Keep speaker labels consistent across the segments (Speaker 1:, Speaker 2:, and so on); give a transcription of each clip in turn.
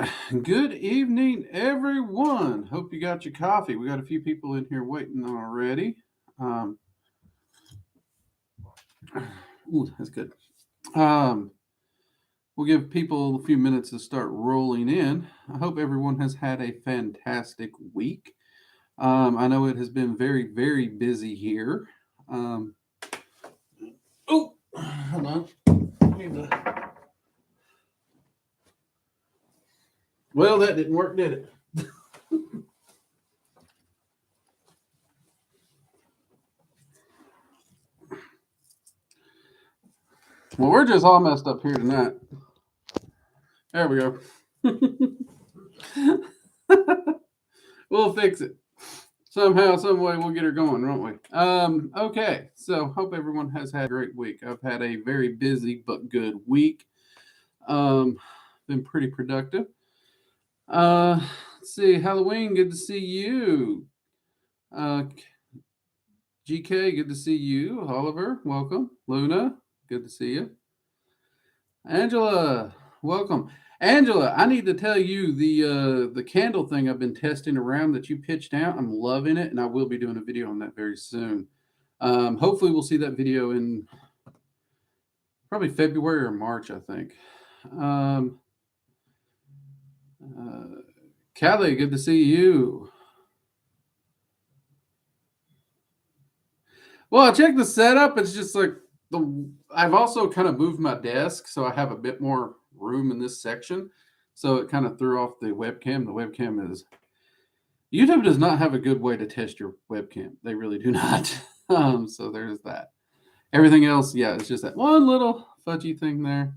Speaker 1: right. Good evening, everyone. Hope you got your coffee. We got a few people in here waiting already. Um, ooh, that's good. Um, we'll give people a few minutes to start rolling in. I hope everyone has had a fantastic week. I know it has been very, very busy here. Um, oh, hold on. Well, that didn't work, did it? Well, we're just all messed up here tonight. There we go. We'll fix it. Somehow, some way, we'll get her going, won't we? Okay, so hope everyone has had a great week. I've had a very busy but good week. Um, been pretty productive. Let's see, Halloween, good to see you. Uh, GK, good to see you. Oliver, welcome. Luna, good to see you. Angela, welcome. Angela, I need to tell you the candle thing I've been testing around that you pitched out. I'm loving it, and I will be doing a video on that very soon. Hopefully, we'll see that video in probably February or March, I think. Callie, good to see you. Well, I checked the setup. It's just like I've also kind of moved my desk, so I have a bit more room in this section. So it kind of threw off the webcam. The webcam is YouTube does not have a good way to test your webcam. They really do not. So there's that. Everything else, yeah, it's just that one little fudgy thing there.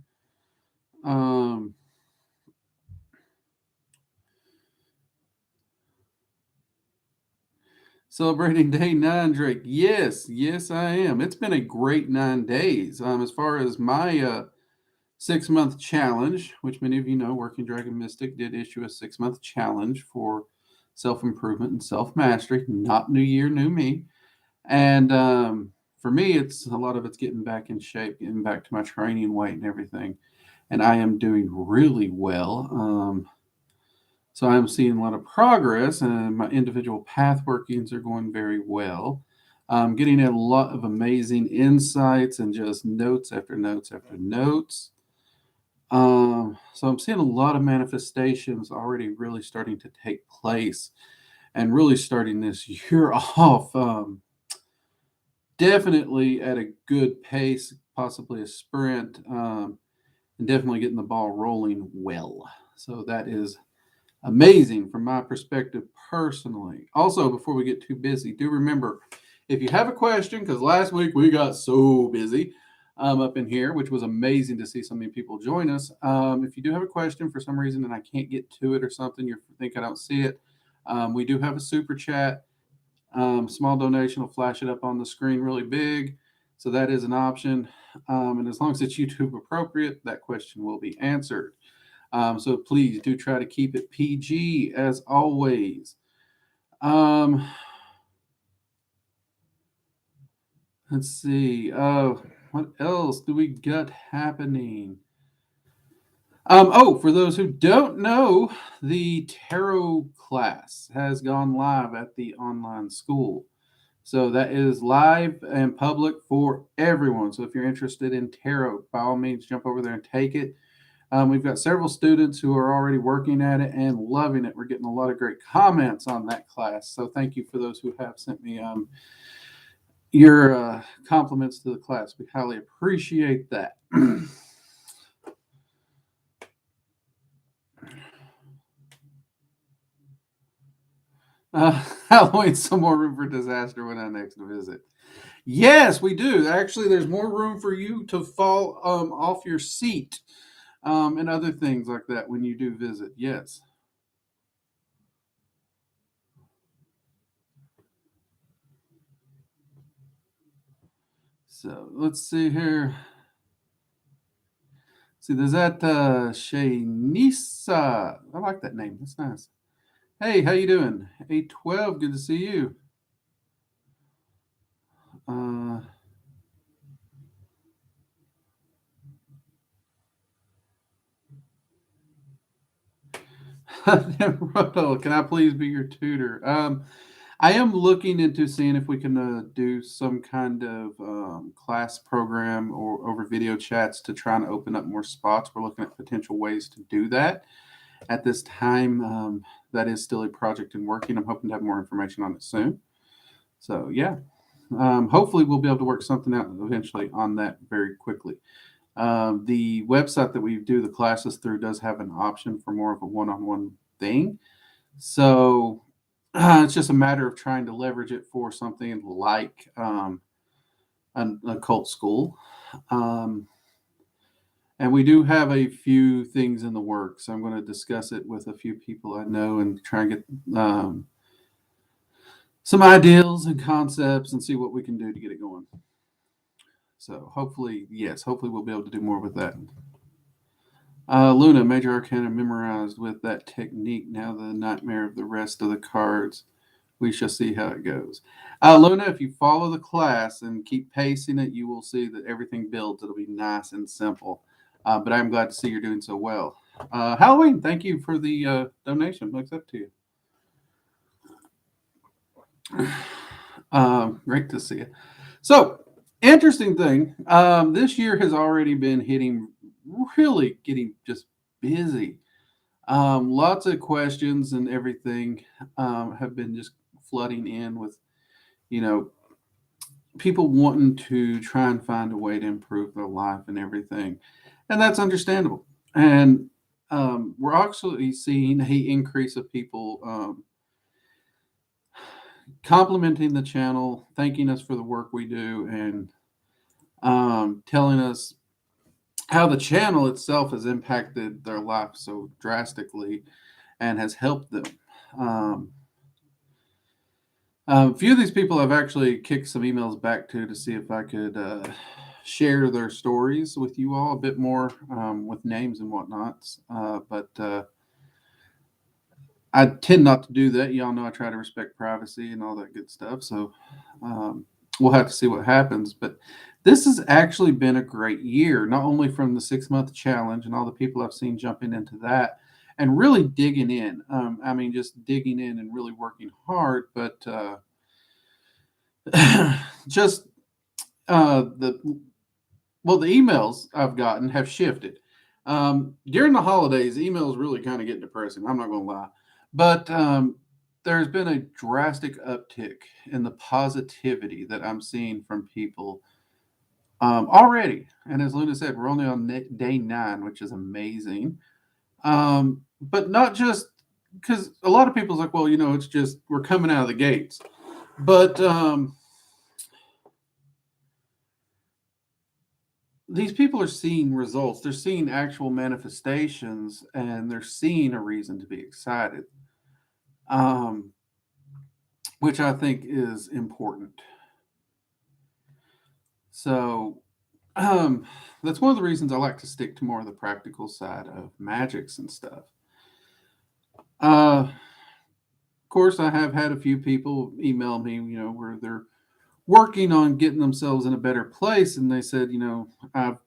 Speaker 1: Celebrating day 9, Drake. Yes, I am. It's been a great 9 days. As far as my 6-month challenge, which many of you know, Working Dragon Mystic did issue a 6-month challenge for self improvement and self mastery. Not new year, new me. And for me, it's a lot of it's getting back in shape, getting back to my training weight and everything. And I am doing really well. So I'm seeing a lot of progress, and my individual path workings are going very well. I'm getting a lot of amazing insights and just notes after notes after notes. So I'm seeing a lot of manifestations already really starting to take place and really starting this year off. Definitely at a good pace, possibly a sprint, and definitely getting the ball rolling well. So that is amazing from my perspective personally. Also, before we get too busy, do remember if you have a question, because last week we got so busy up in here, which was amazing to see so many people join us. If you do have a question for some reason and I can't get to it or something, you think I don't see it, we do have a super chat. Small donation will flash it up on the screen really big. So that is an option. And as long as it's YouTube appropriate, that question will be answered. So please do try to keep it PG as always. Let's see. What else do we got happening? For those who don't know, the tarot class has gone live at the online school. So that is live and public for everyone. So if you're interested in tarot, by all means, jump over there and take it. We've got several students who are already working at it and loving it. We're getting a lot of great comments on that class. So thank you for those who have sent me your compliments to the class. We highly appreciate that. Halloween, some more room for disaster when I next visit. Yes, we do. Actually, there's more room for you to fall off your seat and other things like that when you do visit. Yes. So let's see here. See, there's that Shanisa. I like that name. That's nice. Hey, how you doing? 812, good to see you. Uh, Roto, can I please be your tutor? I am looking into seeing if we can do some kind of class program or over video chats to try and open up more spots. We're looking at potential ways to do that at this time. That is still a project in working. I'm hoping to have more information on it soon. So, yeah, hopefully we'll be able to work something out eventually on that very quickly. The website that we do the classes through does have an option for more of a one-on-one thing. So it's just a matter of trying to leverage it for something like an occult school. Um, and we do have a few things in the works. I'm going to discuss it with a few people I know and try and get some ideals and concepts and see what we can do to get it going. So hopefully, yes, hopefully we'll be able to do more with that. Luna, Major Arcana memorized with that technique. Now the nightmare of the rest of the cards. We shall see how it goes. Luna, if you follow the class and keep pacing it, you will see that everything builds. It'll be nice and simple. But I'm glad to see you're doing so well. Halloween, thank you for the donation. Looks up to you. Great to see you. So, interesting thing. This year has already been hitting, really getting just busy. Lots of questions and everything have been just flooding in with, you know, people wanting to try and find a way to improve their life and everything. And that's understandable. And we're actually seeing a increase of people complimenting the channel, thanking us for the work we do, and telling us how the channel itself has impacted their life so drastically and has helped them. A few of these people I've actually kicked some emails back to see if I could share their stories with you all a bit more with names and whatnots. But I tend not to do that. Y'all know I try to respect privacy and all that good stuff. So we'll have to see what happens. But this has actually been a great year, not only from the 6-month challenge and all the people I've seen jumping into that and really digging in. I mean, just digging in and really working hard, but just the emails I've gotten have shifted. During the holidays, emails really kind of get depressing. I'm not going to lie. But there's been a drastic uptick in the positivity that I'm seeing from people already. And as Luna said, we're only on day 9, which is amazing. But not just because a lot of people's like, well, it's just we're coming out of the gates. But these people are seeing results. They're seeing actual manifestations, and they're seeing a reason to be excited, which I think is important. So that's one of the reasons I like to stick to more of the practical side of magics and stuff. Of course, I have had a few people email me, where they're working on getting themselves in a better place, and they said, I've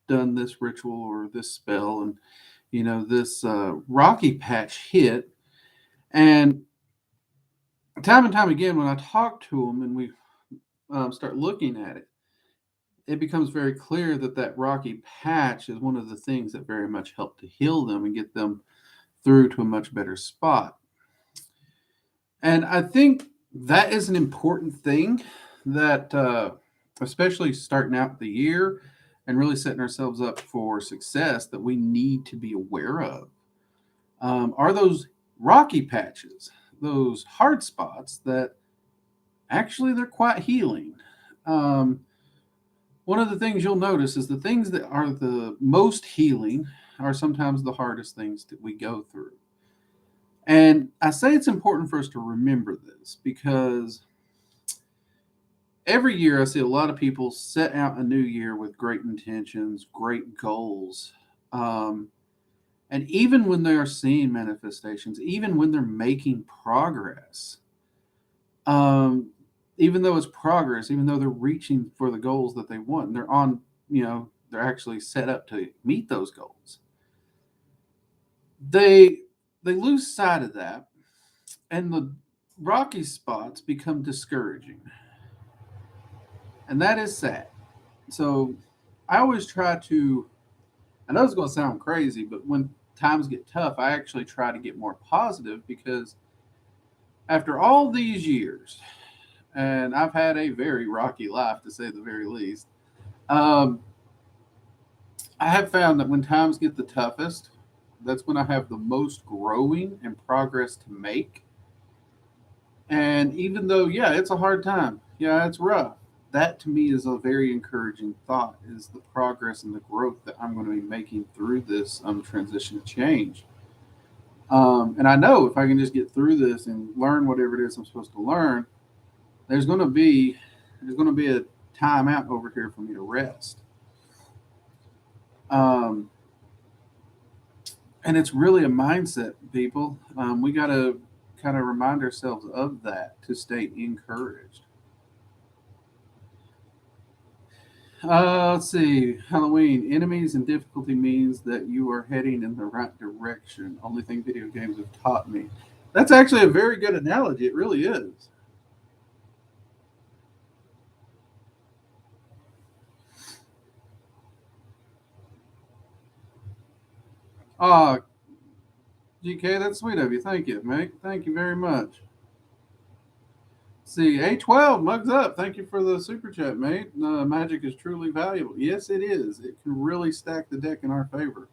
Speaker 1: done this ritual or this spell, and this rocky patch hit, and time and time again, when I talk to them and we start looking at it, it becomes very clear that that rocky patch is one of the things that very much helped to heal them and get them through to a much better spot. And I think that is an important thing that, especially starting out the year and really setting ourselves up for success, that we need to be aware of. Are those rocky patches, those hard spots that actually they're quite healing. One of the things you'll notice is the things that are the most healing are sometimes the hardest things that we go through. And I say it's important for us to remember this because every year I see a lot of people set out a new year with great intentions, great goals. And even when they are seeing manifestations, even when they're making progress, even though it's progress, even though they're reaching for the goals that they want, they're on, they're actually set up to meet those goals. They they lose sight of that, and the rocky spots become discouraging, and that is sad. So I always try to. I know it's going to sound crazy, but when times get tough, I actually try to get more positive because after all these years, and I've had a very rocky life to say the very least. Um, I have found that when times get the toughest, that's when I have the most growing and progress to make. And even though, yeah, it's a hard time, yeah, it's rough. That to me is a very encouraging thought: is the progress and the growth that I'm going to be making through this transition of change. And I know if I can just get through this and learn whatever it is I'm supposed to learn, there's going to be there's going to be a time out over here for me to rest. Um, and it's really a mindset, people. We got to kind of remind ourselves of that to stay encouraged. Let's see. Halloween. Enemies and difficulty means that you are heading in the right direction. Only thing video games have taught me. That's actually a very good analogy. It really is. Ah, GK, that's sweet of you. Thank you, mate. Thank you very much. See, A12 mugs up. Thank you for the super chat, mate. Magic is truly valuable. Yes, it is. It can really stack the deck in our favor.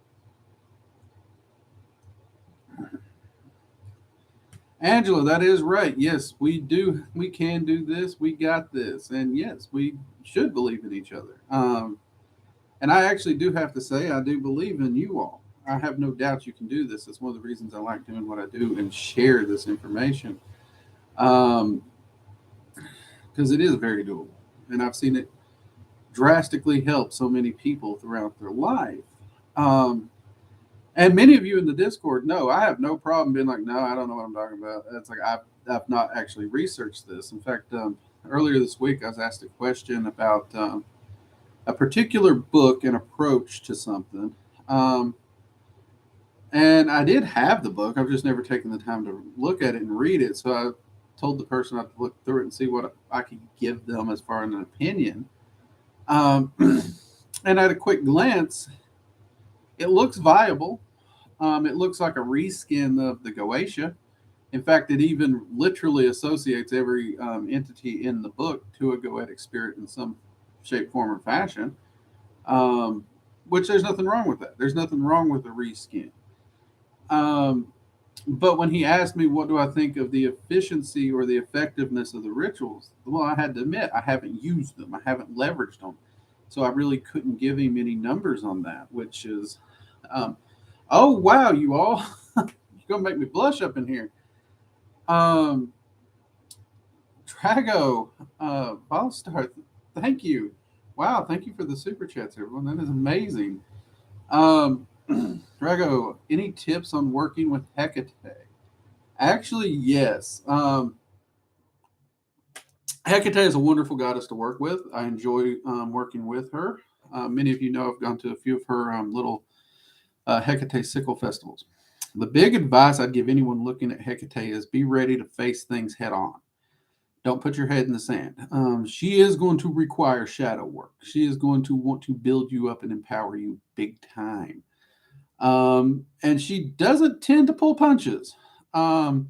Speaker 1: Angela, that is right. Yes, we do. We can do this. We got this. And yes, we should believe in each other. And I actually do have to say, I do believe in you all. I have no doubt you can do this. It's one of the reasons I like doing what I do and share this information. Um, because it is very doable. And I've seen it drastically help so many people throughout their life. Um, and many of you in the Discord know I have no problem being like, no, I don't know what I'm talking about. It's like I've not actually researched this. In fact, earlier this week I was asked a question about a particular book and approach to something. Um, and I did have the book. I've just never taken the time to look at it and read it. So I told the person I'd look through it and see what I could give them as far as an opinion. Um, and at a quick glance, it looks viable. It looks like a reskin of the Goetia. In fact, it even literally associates every entity in the book to a Goetic spirit in some shape, form, or fashion. Um, which there's nothing wrong with that. There's nothing wrong with the reskin. Um, but when he asked me what do I think of the efficiency or the effectiveness of the rituals, well, I had to admit I haven't used them. I haven't leveraged them, so I really couldn't give him any numbers on that. Which is, um, oh wow, you all, you're gonna make me blush up in here. Um, Trago, Ballstar, thank you. Wow, thank you for the super chats, everyone. That is amazing. Um, Drago, any tips on working with Hecate? Actually, yes. Hecate is a wonderful goddess to work with. I enjoy working with her. Many of you know I've gone to a few of her little Hecate sickle festivals. The big advice I'd give anyone looking at Hecate is be ready to face things head on. Don't put your head in the sand. She is going to require shadow work. She is going to want to build you up and empower you big time. And she doesn't tend to pull punches. Um,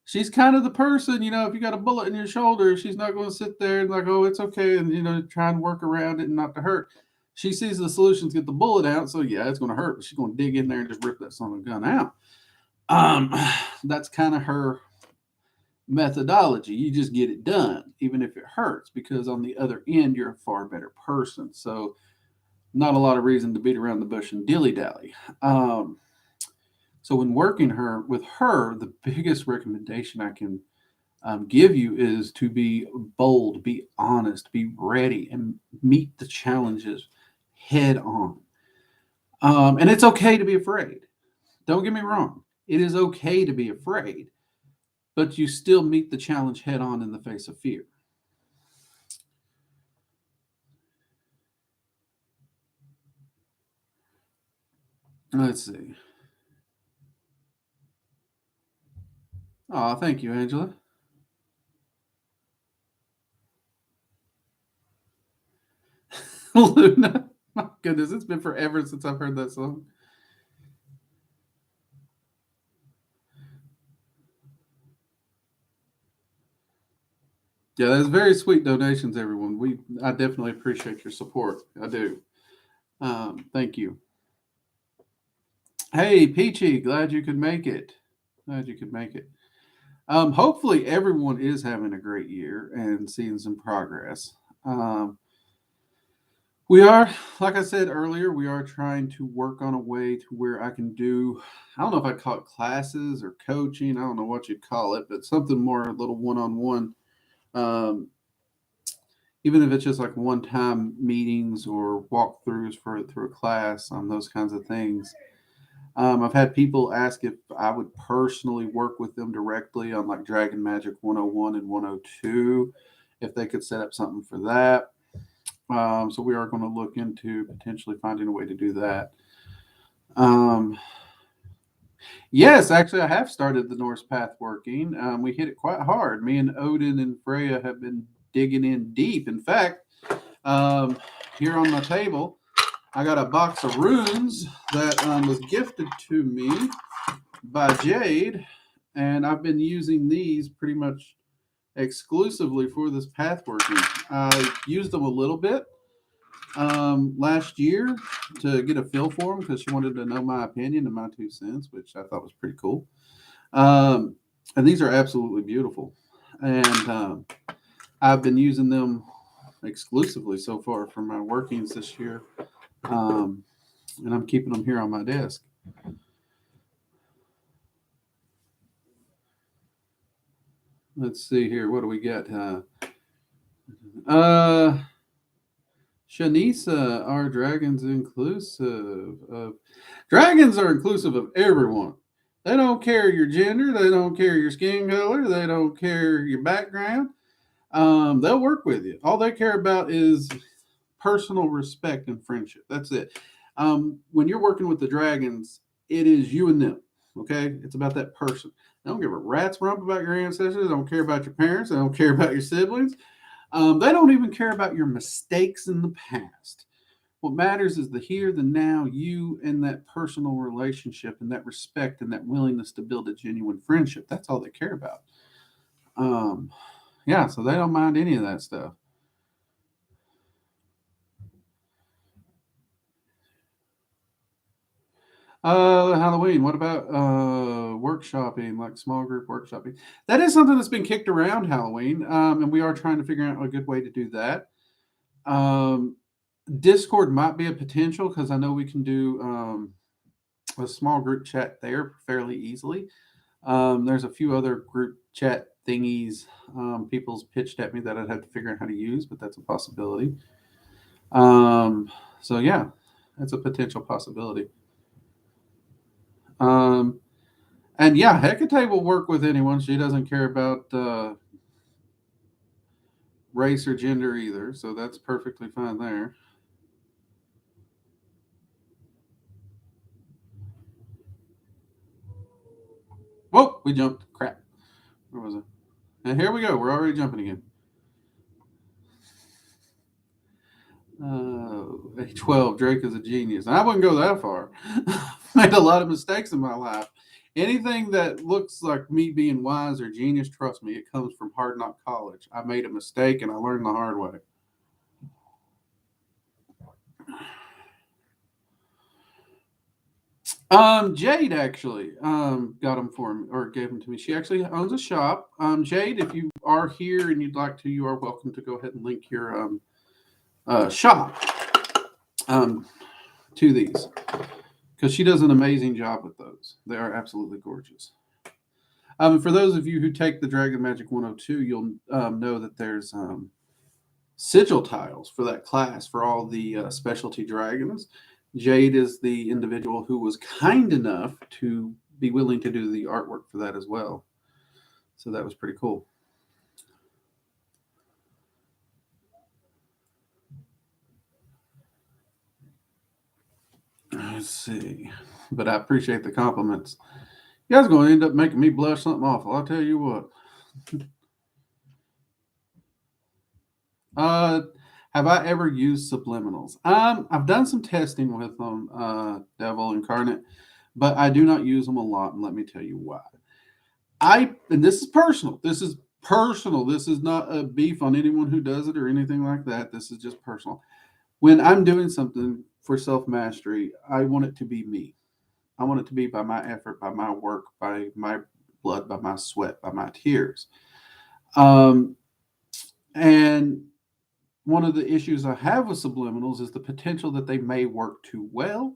Speaker 1: she's kind of the person, if you got a bullet in your shoulder, she's not going to sit there and like, oh, it's okay, and try and work around it and not to hurt. She sees the solutions, get the bullet out, so yeah, it's going to hurt, but she's going to dig in there and just rip that son of a gun out. Um, that's kind of her methodology. You just get it done, even if it hurts, because on the other end, you're a far better person. So, not a lot of reason to beat around the bush and dilly dally. Um, so, when working her with her, the biggest recommendation I can give you is to be bold, be honest, be ready, and meet the challenges head on. And it's okay to be afraid. Don't get me wrong. It is okay to be afraid, but you still meet the challenge head on in the face of fear. Let's see. Oh, thank you, Angela. Luna. My goodness, it's been forever since I've heard that song. Yeah, that's very sweet donations, everyone. I definitely appreciate your support. I do. Thank you. Hey, Peachy, glad you could make it. Glad you could make it. Hopefully, everyone is having a great year and seeing some progress. Um, we are, like I said earlier, we are trying to work on a way to where I can do, I don't know if I call it classes or coaching, I don't know what you'd call it, but something more a little one on one. Even if it's just like one time meetings or walkthroughs for through a class on those kinds of things. I've had people ask if I would personally work with them directly on like Dragon Magic 101 and 102, if they could set up something for that. So we are going to look into potentially finding a way to do that. Um, yes, actually, I have started the Norse Path working. We hit it quite hard. Me and Odin and Freya have been digging in deep. In fact, um, here on my table, I got a box of runes that was gifted to me by Jade, and I've been using these pretty much exclusively for this path working. I used them a little bit last year to get a feel for them because she wanted to know my opinion and my 2 cents, which I thought was pretty cool. Um, and these are absolutely beautiful, and I've been using them exclusively so far for my workings this year, um, and I'm keeping them here on my desk. Let's see here. What do we got? Uh, Shanisa, are dragons inclusive of dragons are inclusive of everyone. They don't care your gender, they don't care your skin color, they don't care your background. They'll work with you. All they care about is personal respect and friendship. That's it. When you're working with the dragons, it is you and them. Okay, it's about that person. They don't give a rat's rump about your ancestors. They don't care about your parents. They don't care about your siblings. They don't even care about your mistakes in the past. What matters is the here, the now, you and that personal relationship and that respect and that willingness to build a genuine friendship. That's all they care about. Um, yeah, so they don't mind any of that stuff. Halloween. What about workshopping, like small group workshopping? That is something that's been kicked around Halloween, and we are trying to figure out a good way to do that. Um, Discord might be a potential because I know we can do a small group chat there fairly easily. There's a few other group chat thingies people's pitched at me that I'd have to figure out how to use, but that's a possibility. Um, so yeah, that's a potential possibility. Um, and yeah, Hecate will work with anyone. She doesn't care about race or gender either, so that's perfectly fine there. Whoa, we jumped. Crap. Where was it? And here we go. We're already jumping again. 12, Drake is a genius. And I wouldn't go that far. I've made a lot of mistakes in my life. Anything that looks like me being wise or genius, trust me, it comes from Hard Knock College. I made a mistake and I learned the hard way. Jade actually got them for me or gave them to me. She actually owns a shop. Jade, if you are here and you'd like to, you are welcome to go ahead and link your shop um, to these because she does an amazing job with those. They are absolutely gorgeous. For those of you who take the Dragon Magic 102, you'll know that there's sigil tiles for that class for all the specialty dragons. Jade is the individual who was kind enough to be willing to do the artwork for that as well. So that was pretty cool. Let's see. But I appreciate the compliments. You guys are going to end up making me blush something awful. I'll tell you what. Uh, have I ever used subliminals? I've done some testing with them, Devil Incarnate, but I do not use them a lot, and let me tell you why. And this is personal. This is personal. This is not a beef on anyone who does it or anything like that. This is just personal. When I'm doing something for self mastery, I want it to be me. I want it to be by my effort, by my work, by my blood, by my sweat, by my tears. Um, and one of the issues I have with subliminals is the potential that they may work too well.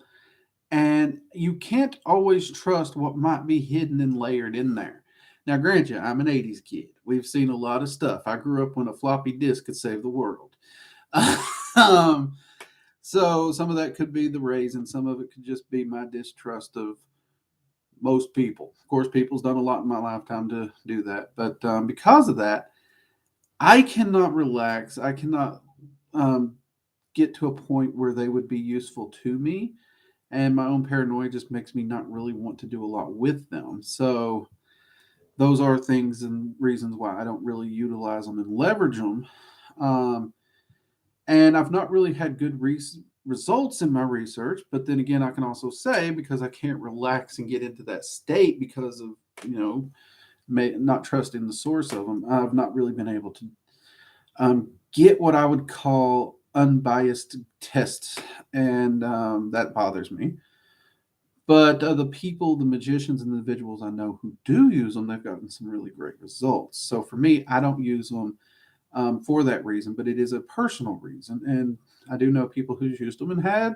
Speaker 1: And you can't always trust what might be hidden and layered in there. Now, grant you, I'm an 80s kid. We've seen a lot of stuff. I grew up when a floppy disk could save the world. um, so some of that could be the raise, and some of it could just be my distrust of most people. Of course, people's done a lot in my lifetime to do that. But because of that, I cannot relax. I cannot um, get to a point where they would be useful to me. And my own paranoia just makes me not really want to do a lot with them. So those are things and reasons why I don't really utilize them and leverage them. Um, and I've not really had good results in my research. But then again, I can also say because I can't relax and get into that state because of not trusting the source of them, I've not really been able to get what I would call unbiased tests, and that bothers me. But the people, the magicians, and the individuals I know who do use them, they've gotten some really great results. So for me, I don't use them for that reason, but it is a personal reason. And I do know people who've used them and had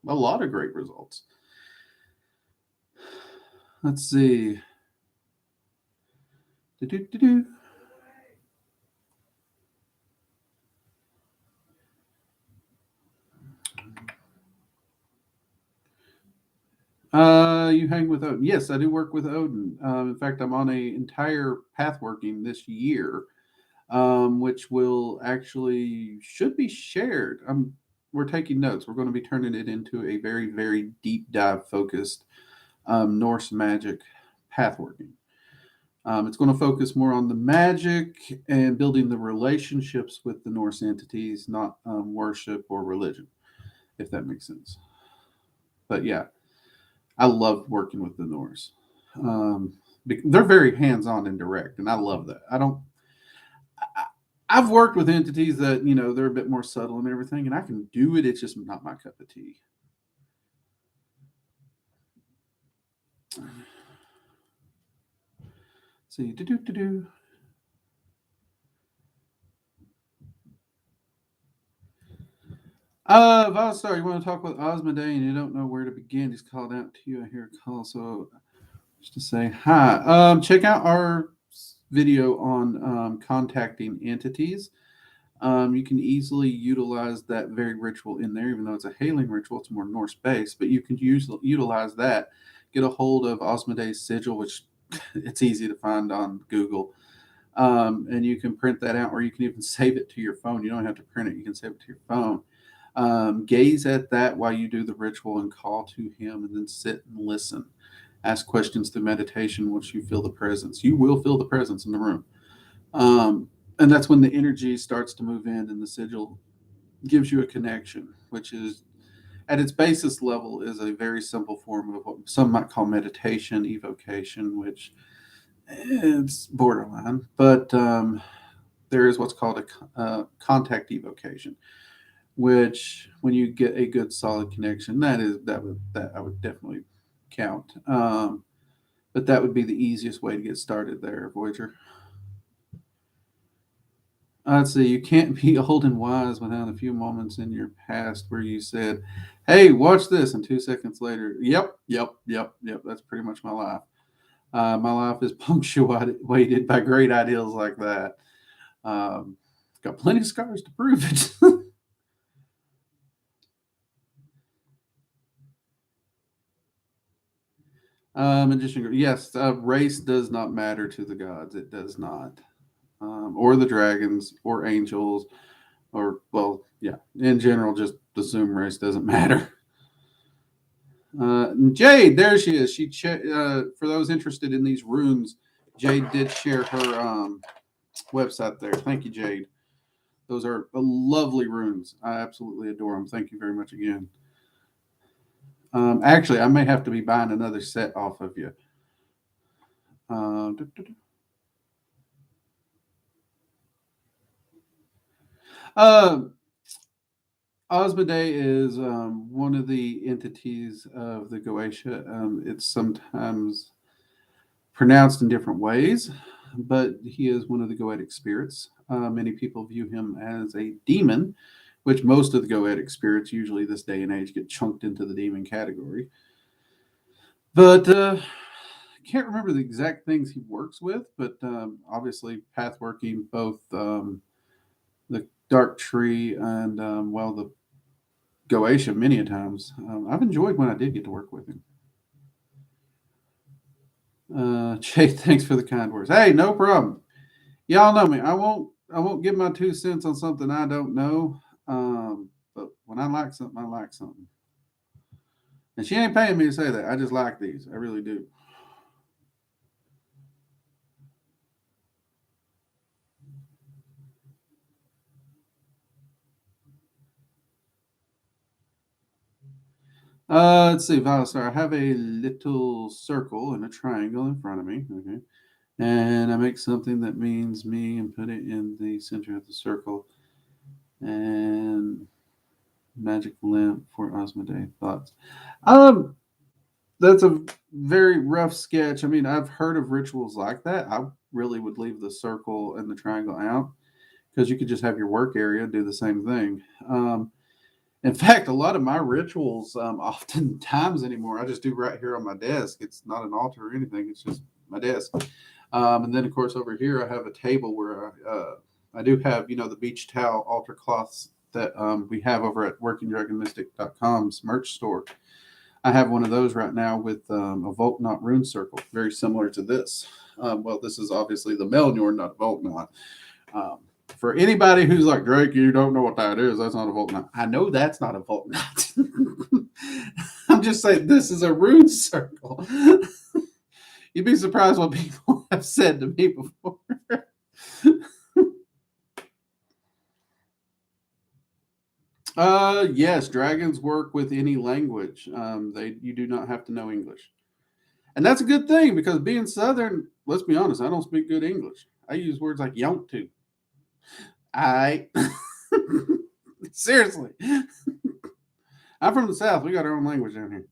Speaker 1: a lot of great results. Let's see. Do-do-do-do. You hang with Odin. Yes, I do work with Odin. In fact, I'm on a entire path working this year, which will actually should be shared. We're taking notes. We're going to be turning it into a very, very deep dive focused Norse magic path working. It's going to focus more on the magic and building the relationships with the Norse entities, not worship or religion, if that makes sense. But yeah, I love working with the Norse. Um, they're very hands on and direct, and I love that. I don't. I've worked with entities that they're a bit more subtle and everything, and I can do it. It's just not my cup of tea. See, do do do do. Valstar, you want to talk with Osmodee and you don't know where to begin? He's called out to you. I hear a call, so just to say hi. Check out our video on contacting entities. You can easily utilize that very ritual in there, even though it's a hailing ritual. It's more Norse based, but you can utilize that. Get a hold of Osmodee's sigil, which it's easy to find on Google. And you can print that out, or you can even save it to your phone. You don't have to print it, you can save it to your phone. Gaze at that while you do the ritual and call to him, and then sit and listen. Ask questions through meditation once you feel the presence. You will feel the presence in the room. And that's when the energy starts to move in, and the sigil gives you a connection, which is at its basis level is a very simple form of what some might call meditation, evocation, which it's borderline, but there is what's called a contact evocation, which when you get a good solid connection, that I would definitely count. But that would be the easiest way to get started there, Voyager. I'd say you can't be old and wise without a few moments in your past where you said, "Hey, watch this," and 2 seconds later, "Yep, yep, yep, yep." That's pretty much my life. My life is punctuated by great ideals like that. Um, got plenty of scars to prove it. Magician, yes, race does not matter to the gods. It does not, or the dragons, or angels, or well, yeah. In general, just the Zoom race doesn't matter. Jade, there she is. For those interested in these runes, Jade did share her website there. Thank you, Jade. Those are lovely runes. I absolutely adore them. Thank you very much again. Actually, I may have to be buying another set off of you. Uh, uh, Osmodee is one of the entities of the Goetia. It's sometimes pronounced in different ways, but he is one of the Goetic spirits. Many people view him as a demon, which most of the Goetic spirits, usually this day and age, get chunked into the demon category. But I can't remember the exact things he works with, but obviously pathworking, both the dark tree and well, the Goetia many a times. I've enjoyed when I did get to work with him. Jay, thanks for the kind words. Hey, no problem. Y'all know me. I won't give my 2 cents on something I don't know. But when I like something, I like something. And she ain't paying me to say that. I just like these. I really do. Let's see, Valasar. I have a little circle and a triangle in front of me. Okay. And I make something that means me and put it in the center of the circle. And magic lamp for Osmodee thoughts. Um, that's a very rough sketch. I mean, I've heard of rituals like that. I really would leave the circle and the triangle out because you could just have your work area do the same thing. In fact, a lot of my rituals, oftentimes anymore, I just do right here on my desk. It's not an altar or anything. It's just my desk. And then, of course, over here I have a table where I do have, the beach towel altar cloths that we have over at workingdragonmystic.com's merch store. I have one of those right now with a Volt Knot rune circle, very similar to this. Well, this is obviously the Melnor, not a Volt Knot. Um, for anybody who's like, Drake, you don't know what that is, that's not a Volt Knot. I know that's not a Volt Knot. I'm just saying this is a rune circle. You'd be surprised what people have said to me before. Yes, dragons work with any language. You do not have to know English, and that's a good thing because being Southern, let's be honest, I don't speak good English. I use words like "yont to." I seriously, I'm from the South. We got our own language down here.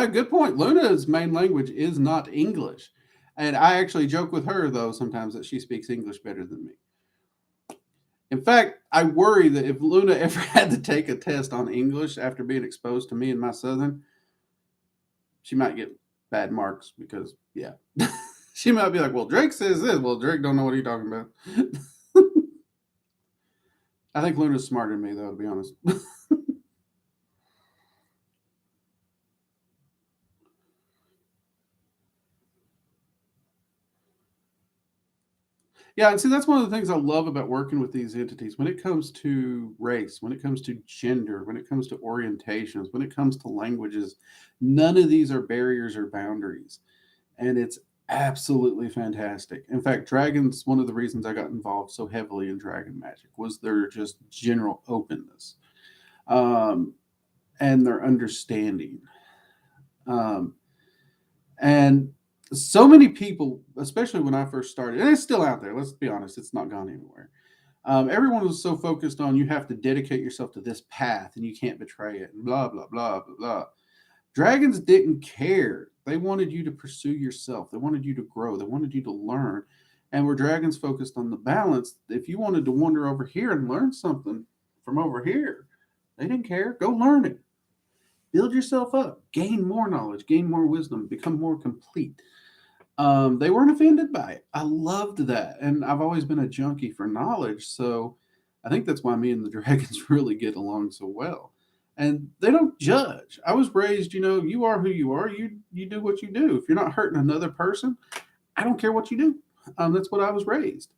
Speaker 1: Good point. Luna's main language is not English, and I actually joke with her though sometimes that she speaks English better than me. In fact, I worry that if Luna ever had to take a test on English after being exposed to me and my Southern, she might get bad marks because, yeah, she might be like, "Well, Drake says this." Well, Drake don't know what he's talking about. I think Luna's smarter than me, though, to be honest. Yeah, and see, that's one of the things I love about working with these entities. When it comes to race, when it comes to gender, when it comes to orientations, when it comes to languages, none of these are barriers or boundaries. And it's absolutely fantastic. In fact, dragons, one of the reasons I got involved so heavily in dragon magic was their just general openness um, and their understanding. Um, and so many people, especially when I first started, and it's still out there, let's be honest, it's not gone anywhere. Everyone was so focused on you have to dedicate yourself to this path and you can't betray it, and blah, blah, blah, blah, blah. Dragons didn't care. They wanted you to pursue yourself. They wanted you to grow. They wanted you to learn. And where dragons focused on the balance, if you wanted to wander over here and learn something from over here, they didn't care. Go learn it. Build yourself up. Gain more knowledge. Gain more wisdom. Become more complete. They weren't offended by it. I loved that. And I've always been a junkie for knowledge. So I think that's why me and the dragons really get along so well. And they don't judge. I was raised, you are who you are. You do what you do. If you're not hurting another person, I don't care what you do. That's what I was raised.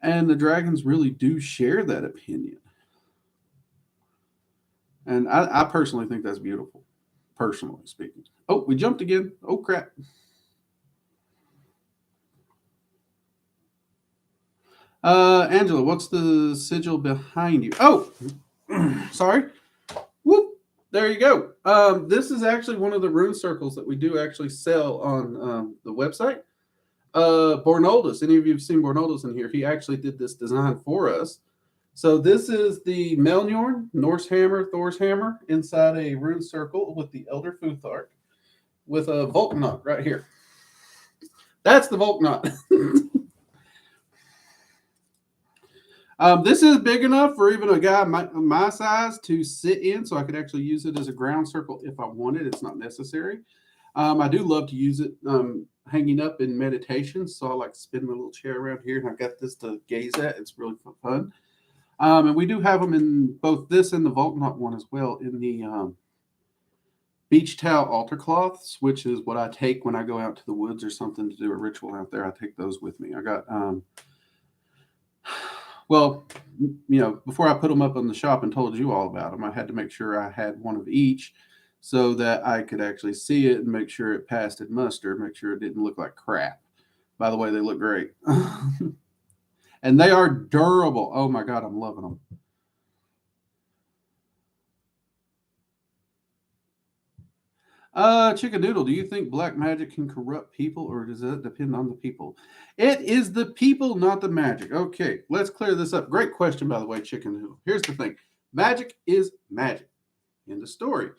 Speaker 1: And the dragons really do share that opinion. And I personally think that's beautiful, personally speaking. Oh, we jumped again. Oh, crap. Angela, what's the sigil behind you? Oh, sorry. Whoop. There you go. This is actually one of the rune circles that we do actually sell on the website. Bornoldus. Any of you have seen Bornoldus in here? He actually did this design for us. So this is the Melnjorn, Norse hammer, Thor's hammer, inside a rune circle with the Elder Futhark, with a Volknot right here. That's the Volknot. This is big enough for even a guy my size to sit in, so I could actually use it as a ground circle if I wanted. It's not necessary. I do love to use it hanging up in meditation, so I like to spin my little chair around here, and I've got this to gaze at. It's really fun. And we do have them in both this and the Volknot one as well in the beach towel altar cloths, which is what I take when I go out to the woods or something to do a ritual out there. I take those with me. I got, well, you know, before I put them up on the shop and told you all about them, I had to make sure I had one of each so that I could actually see it and make sure it passed in muster, make sure it didn't look like crap. By the way, they look great. And they are durable. Oh my God, I'm loving them. Chicken Doodle, do you think black magic can corrupt people, or does that depend on the people? It is the people, not the magic. Okay, let's clear this up. Great question, by the way, Chicken Doodle. Here's the thing. Magic is magic. End of story.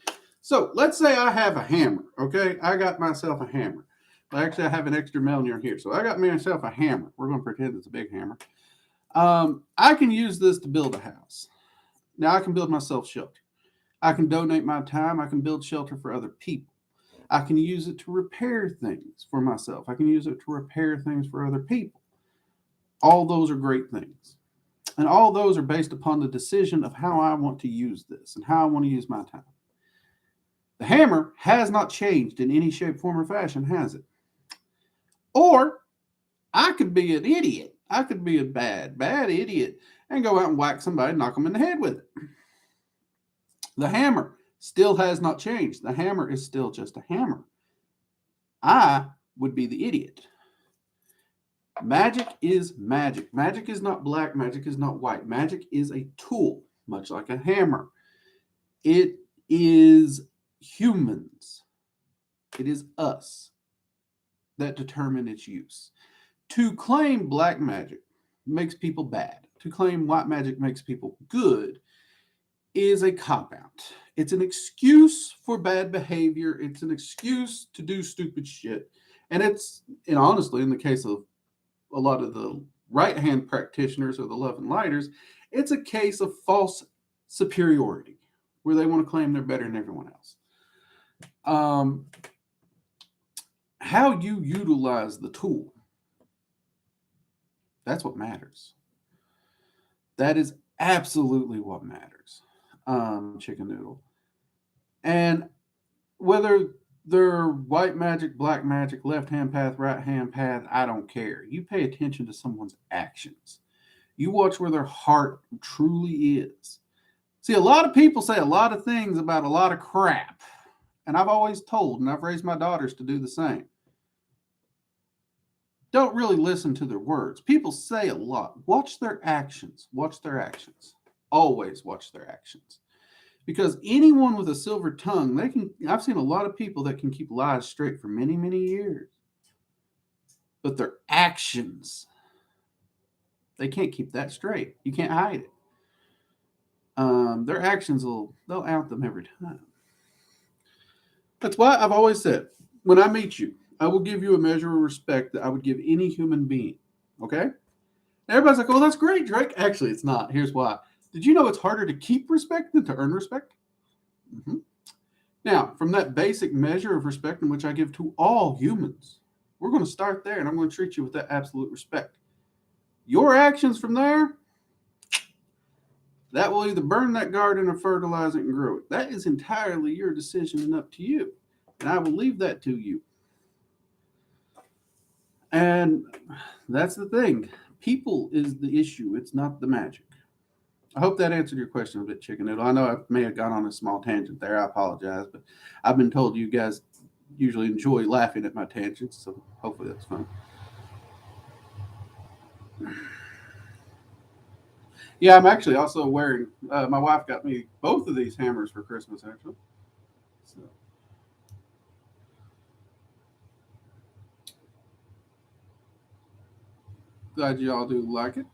Speaker 1: So let's say I have a hammer, okay? I got myself a hammer. Well, actually, I have an extra Melnir here. So I got myself a hammer. We're going to pretend it's a big hammer. I can use this to build a house. Now I can build myself shelter. I can donate my time. I can build shelter for other people. I can use it to repair things for myself. I can use it to repair things for other people. All those are great things. And all those are based upon the decision of how I want to use this and how I want to use my time. The hammer has not changed in any shape, form, or fashion, has it? Or I could be an idiot. I could be a bad idiot and go out and whack somebody and knock them in the head with it. The hammer still has not changed. The hammer is still just a hammer. I would be the idiot. Magic is magic. Magic is not black. Magic is not white. Magic is a tool, much like a hammer. It is humans. It is us that determine its use. To claim black magic makes people bad. To claim white magic makes people good is a cop-out. It's an excuse for bad behavior. It's an excuse to do stupid shit. And honestly, in the case of a lot of the right-hand practitioners or the love and lighters, it's a case of false superiority where they want to claim they're better than everyone else. How you utilize the tool, that's what matters. That is absolutely what matters. Chicken Noodle. And whether they're white magic, black magic, left-hand path, right-hand path, I don't care. You pay attention to someone's actions. You watch where their heart truly is. See, a lot of people say a lot of things about a lot of crap. And I've always told, and I've raised my daughters to do the same. Don't really listen to their words. People say a lot. Watch their actions. Watch their actions. Always watch their actions. Because anyone with a silver tongue, I've seen a lot of people that can keep lies straight for many, many years. But their actions, they can't keep that straight. You can't hide it. Their actions they'll out them every time. That's why I've always said, when I meet you, I will give you a measure of respect that I would give any human being. Okay? Everybody's like, oh, that's great, Drake. Actually, it's not. Here's why. Did you know it's harder to keep respect than to earn respect? Mm-hmm. Now, from that basic measure of respect in which I give to all humans, we're going to start there, and I'm going to treat you with that absolute respect. Your actions from there, that will either burn that garden or fertilize it and grow it. That is entirely your decision and up to you. And I will leave that to you. And that's the thing. People is the issue. It's not the magic. I hope that answered your question a bit, Chicken Noodle. I know I may have gone on a small tangent there. I apologize, but I've been told you guys usually enjoy laughing at my tangents, so hopefully that's fun. Yeah, I'm actually also wearing. My wife got me both of these hammers for Christmas, actually. So glad you all do like it.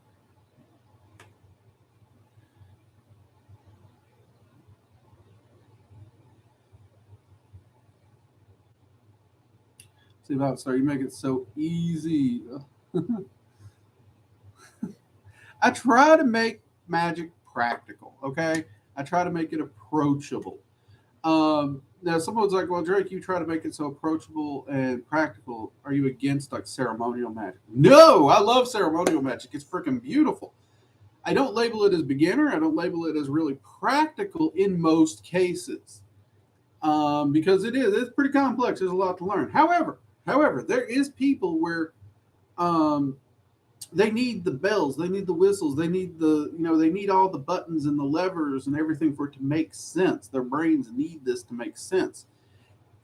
Speaker 1: See about sir, you make it so easy. I try to make magic practical. Okay, I try to make it approachable. Now, someone's like, "Well, Drake, you try to make it so approachable and practical. Are you against like ceremonial magic?" No, I love ceremonial magic. It's freaking beautiful. I don't label it as beginner. I don't label it as really practical in most cases, because it is. It's pretty complex. There's a lot to learn. However, there is people where um, they need the bells, they need the whistles, they need they need all the buttons and the levers and everything for it to make sense. Their brains need this to make sense.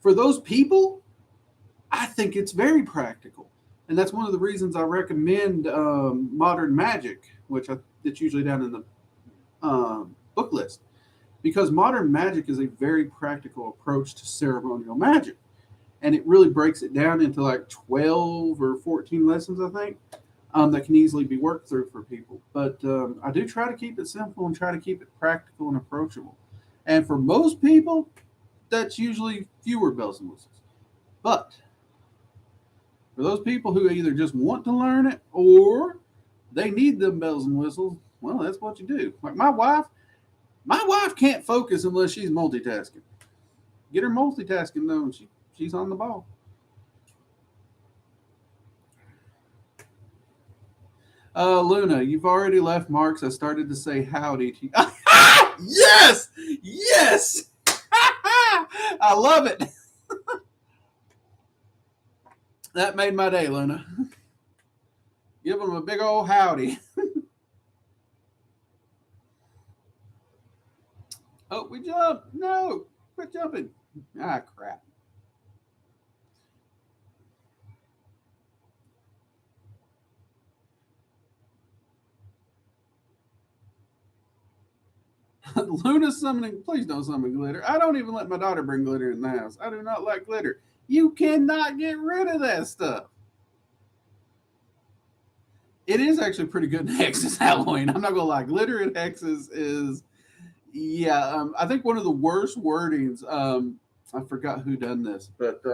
Speaker 1: For those people, I think it's very practical, and that's one of the reasons I recommend modern magic, it's usually down in the book list, because modern magic is a very practical approach to ceremonial magic, and it really breaks it down into like 12 or 14 lessons, I think, that can easily be worked through for people. But I do try to keep it simple and try to keep it practical and approachable. And for most people, that's usually fewer bells and whistles. But for those people who either just want to learn it or they need them bells and whistles, well, that's what you do. Like my wife can't focus unless she's multitasking. Get her multitasking though, and she's on the ball. Luna, you've already left marks. I started to say howdy to you. Yes! Yes! I love it. That made my day, Luna. Give them a big old howdy. Oh, we jumped. No, quit jumping. Ah, crap. Luna summoning. Please don't summon glitter. I don't even let my daughter bring glitter in the house. I do not like glitter. You cannot get rid of that stuff. It is actually pretty good in Hex's Halloween. I'm not gonna lie. Glitter in Hexes is, yeah. I think one of the worst wordings. I forgot who done this, but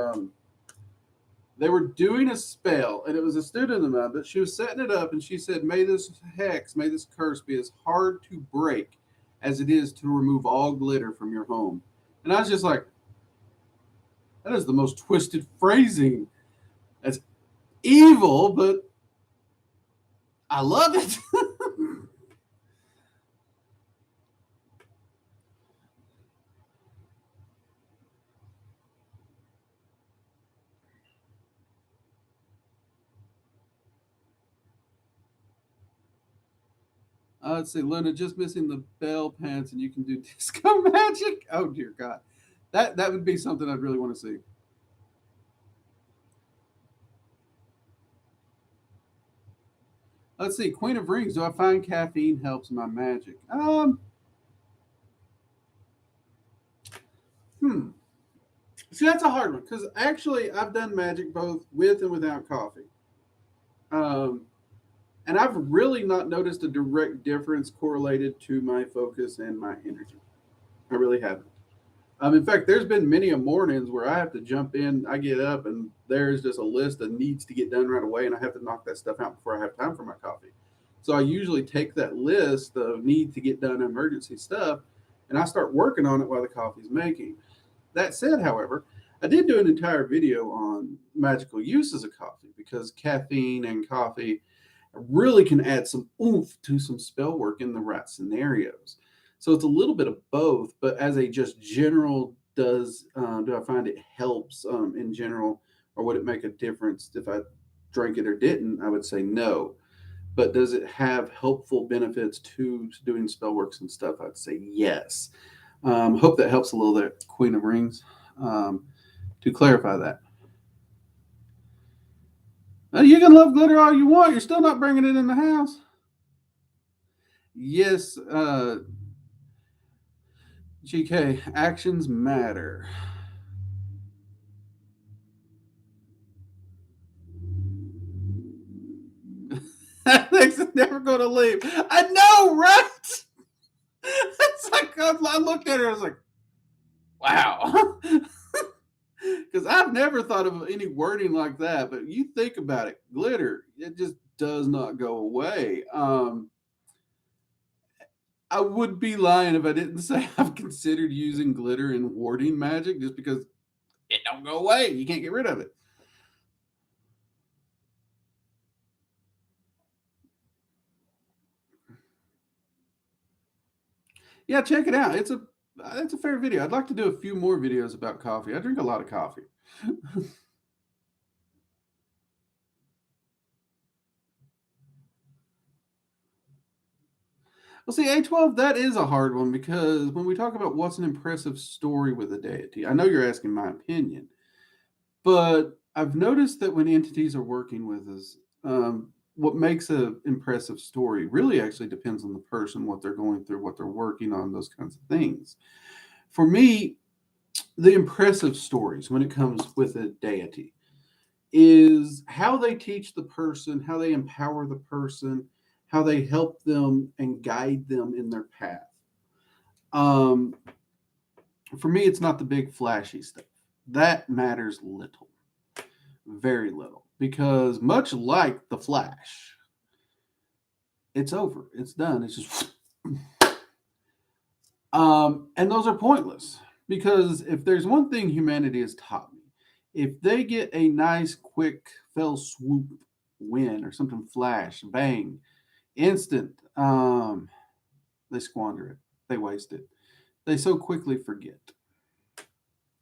Speaker 1: they were doing a spell, and it was a student of mine, but she was setting it up, and she said, "May this hex, may this curse be as hard to break as it is to remove all glitter from your home." And I was just like, "That is the most twisted phrasing. That's evil, but I love it." Let's see, Luna, just missing the bell pants, and you can do disco magic. Oh dear God, that would be something I'd really want to see. Let's see, Queen of Rings. Do I find caffeine helps my magic? Hmm. See, that's a hard one because actually I've done magic both with and without coffee, um, and I've really not noticed a direct difference correlated to my focus and my energy. I really haven't. In fact, there's been many a mornings where I have to jump in. I get up and there's just a list that needs to get done right away, and I have to knock that stuff out before I have time for my coffee. So I usually take that list of need to get done emergency stuff, and I start working on it while the coffee's making. That said, however, I did do an entire video on magical uses of coffee because caffeine and coffee really can add some oomph to some spell work in the right scenarios. So it's a little bit of both, but as a just general, do I find it helps in general, or would it make a difference if I drank it or didn't? I would say no. But does it have helpful benefits to doing spell works and stuff? I'd say yes. Hope that helps a little there, Queen of Rings. Um, to clarify that. Now, you can love glitter all you want. You're still not bringing it in the house. Yes, GK, actions matter. That thing's never going to leave. I know, right? It's like I looked at her. I was like, wow. Because I've never thought of any wording like that. But you think about it, glitter, it just does not go away. I would be lying if I didn't say I've considered using glitter in warding magic, just because it don't go away. You can't get rid of it. Yeah, check it out. It's a fair video. I'd like to do a few more videos about coffee. I drink a lot of coffee. Well, see, A12, that is a hard one, because when we talk about what's an impressive story with a deity, I know you're asking my opinion, but I've noticed that when entities are working with us, what makes an impressive story really actually depends on the person, what they're going through, what they're working on, those kinds of things. For me, the impressive stories when it comes with a deity is how they teach the person, how they empower the person, how they help them and guide them in their path. Um, for me, it's not the big flashy stuff. That matters little, very little, because much like the Flash, it's over, it's done, it's just. And those are pointless, because if there's one thing humanity has taught me, if they get a nice, quick, fell swoop win or something, flash, bang, instant, they squander it, they waste it, they so quickly forget.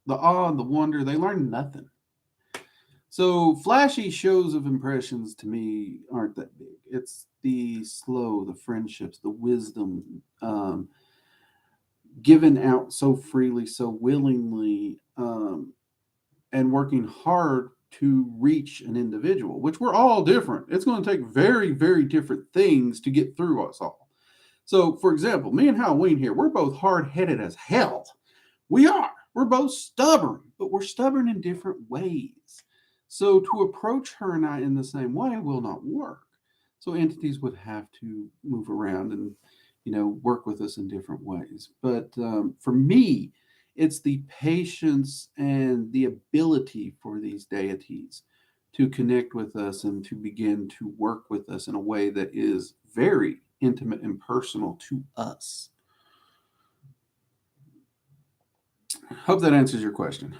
Speaker 1: The awe and the wonder, they learn nothing. So flashy shows of impressions to me aren't that big. It's the slow, the friendships, the wisdom, given out so freely, so willingly, and working hard to reach an individual, which we're all different. It's going to take very, very different things to get through us all. So, for example, me and Halloween here, we're both hard headed as hell. We are. We're both stubborn, but we're stubborn in different ways. So, to approach her and I in the same way will not work. So, entities would have to move around and, work with us in different ways. But for me, it's the patience and the ability for these deities to connect with us and to begin to work with us in a way that is very intimate and personal to us. Hope that answers your question.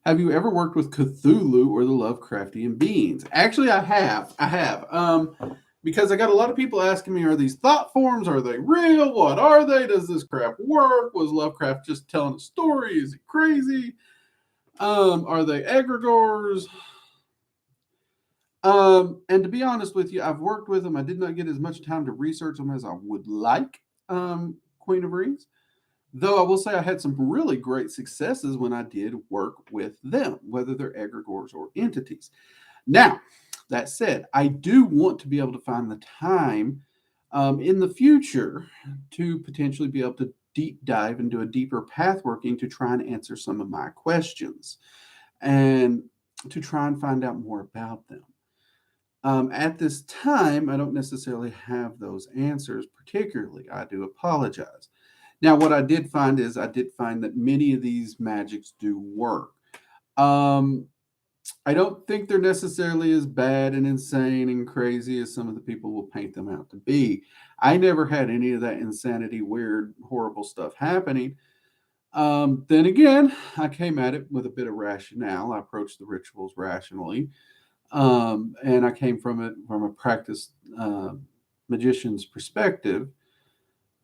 Speaker 1: Have you ever worked with Cthulhu or the Lovecraftian beings? Actually, I have. Because I got a lot of people asking me, are these thought forms? Are they real? What are they? Does this crap work? Was Lovecraft just telling a story? Is he crazy? Are they egregores? And to be honest with you, I've worked with them. I did not get as much time to research them as I would like, Queen of Rings. Though I will say I had some really great successes when I did work with them, whether they're egregores or entities. Now, that said, I do want to be able to find the time in the future to potentially be able to deep dive and do a deeper path working to try and answer some of my questions and to try and find out more about them. At this time, I don't necessarily have those answers, particularly. I do apologize. Now, what I did find that many of these magics do work. I don't think they're necessarily as bad and insane and crazy as some of the people will paint them out to be. I never had any of that insanity, weird, horrible stuff happening. Then again, I came at it with a bit of rationale. I approached the rituals rationally. And I came from it from a practiced magician's perspective,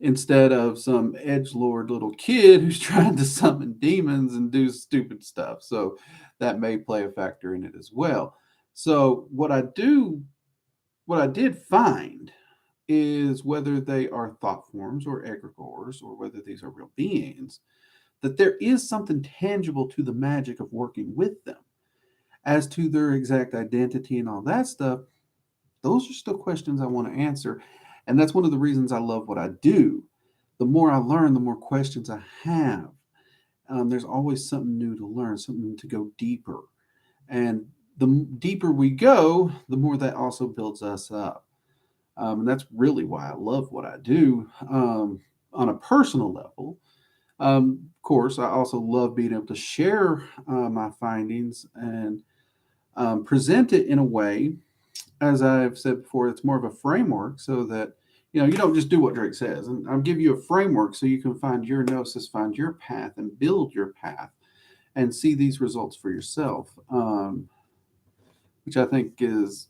Speaker 1: instead of some edgelord little kid who's trying to summon demons and do stupid stuff. So that may play a factor in it as well. So what I do what I did find is whether they are thought forms or egregores or whether these are real beings, that there is something tangible to the magic of working with them. As to their exact identity and all that stuff, those are still questions I want to answer. And that's one of the reasons I love what I do. The more I learn, the more questions I have. There's always something new to learn, something to go deeper. And the deeper we go, the more that also builds us up. And that's really why I love what I do on a personal level. Of course, I also love being able to share my findings and present it in a way, as I've said before, it's more of a framework so that you don't just do what Drake says. And I'll give you a framework so you can find your gnosis, find your path, and build your path and see these results for yourself, which I think is,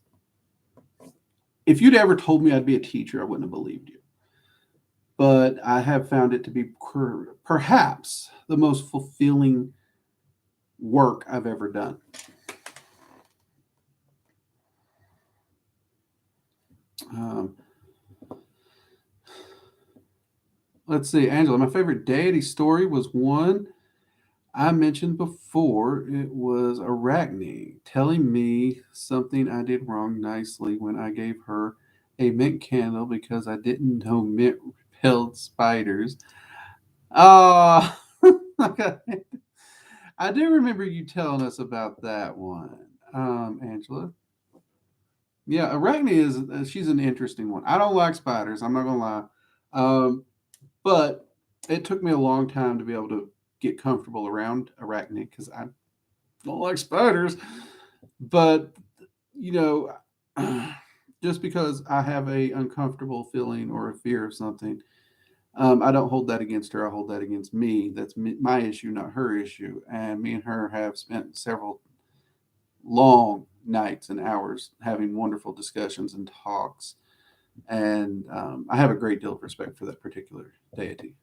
Speaker 1: if you'd ever told me I'd be a teacher, I wouldn't have believed you. But I have found it to be perhaps the most fulfilling work I've ever done. Let's see, Angela, my favorite deity story was one I mentioned before. It was Arachne telling me something I did wrong nicely when I gave her a mint candle because I didn't know mint repelled spiders. Oh, I do remember you telling us about that one, Angela. Yeah, Arachne is she's an interesting one. I don't like spiders. I'm not gonna lie, but it took me a long time to be able to get comfortable around Arachne because I don't like spiders. But you know, just because I have a uncomfortable feeling or a fear of something, I don't hold that against her. I hold that against me. That's my issue, not her issue. And me and her have spent several long nights and hours having wonderful discussions and talks. And I have a great deal of respect for that particular deity.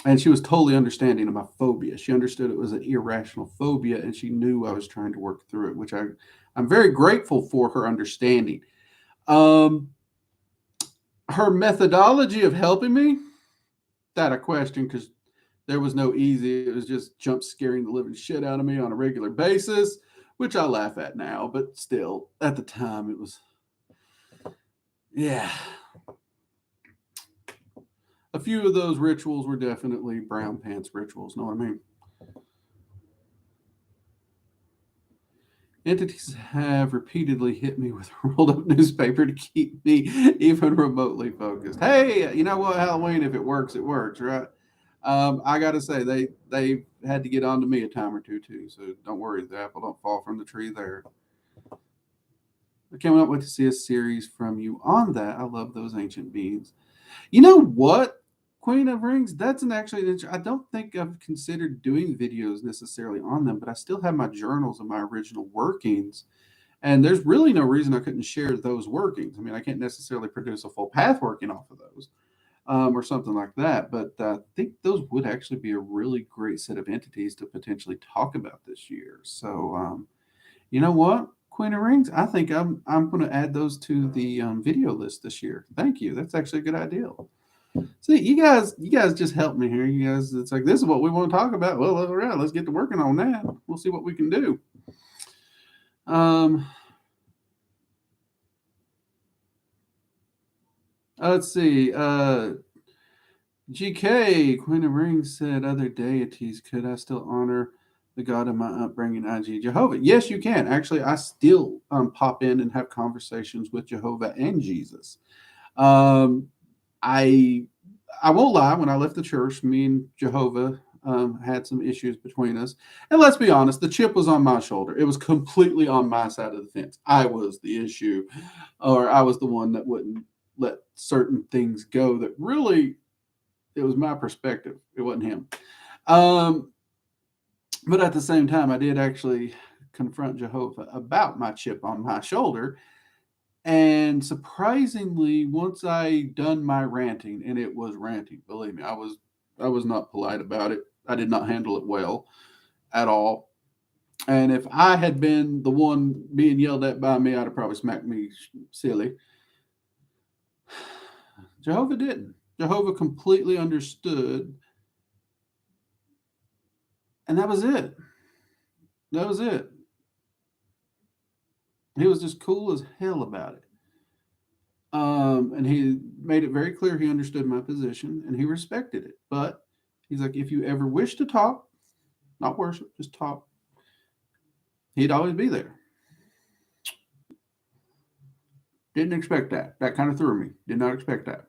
Speaker 1: And she was totally understanding of my phobia. She understood it was an irrational phobia, and she knew I was trying to work through it, which I'm very grateful for her understanding. Um, Her methodology of helping me, that I question because there was no easy. It was just jump scaring the living shit out of me on a regular basis, which I laugh at now, but still, at the time, it was, yeah. A few of those rituals were definitely brown pants rituals, know what I mean? Entities have repeatedly hit me with a rolled up newspaper to keep me even remotely focused. Hey, you know what? Halloween, if it works, right? I got to say, they had to get on to me a time or two, too. So don't worry, the apple don't fall from the tree there. I can't wait to see a series from you on that. I love those ancient beings. You know what? Queen of Rings, that's an actually, I don't think I've considered doing videos necessarily on them, but I still have my journals of my original workings. And there's really no reason I couldn't share those workings. I mean, I can't necessarily produce a full path working off of those or something like that. But I think those would actually be a really great set of entities to potentially talk about this year. So, you know what? Queen of Rings, I think I'm going to add those to the video list this year. Thank you. That's actually a good idea. See, you guys just helped me here. You guys, it's like this is what we want to talk about. Well, all right, let's get to working on that. We'll see what we can do. Let's see. GK Queen of Rings said other deities. Could I still honor the god of my upbringing, IG Jehovah? Yes, you can. Actually, I still pop in and have conversations with Jehovah and Jesus. Um, I I won't lie. When I left the church, me and Jehovah had some issues between us. And let's be honest, the chip was on my shoulder. It was completely on my side of the fence. I was the issue, or I was the one that wouldn't let certain things go. That really, it was my perspective. It wasn't him. Um, but at the same time, I did actually confront Jehovah about my chip on my shoulder. And surprisingly, once I done my ranting, and it was ranting, believe me, I was not polite about it. I did not handle it well at all. And if I had been the one being yelled at by me, I'd have probably smacked me silly. Jehovah didn't. Jehovah completely understood, and that was it. That was it. He was just cool as hell about it. And he made it very clear he understood my position and he respected it. But he's like, if you ever wish to talk, not worship, just talk, he'd always be there. Didn't expect that. That kind of threw me. Did not expect that.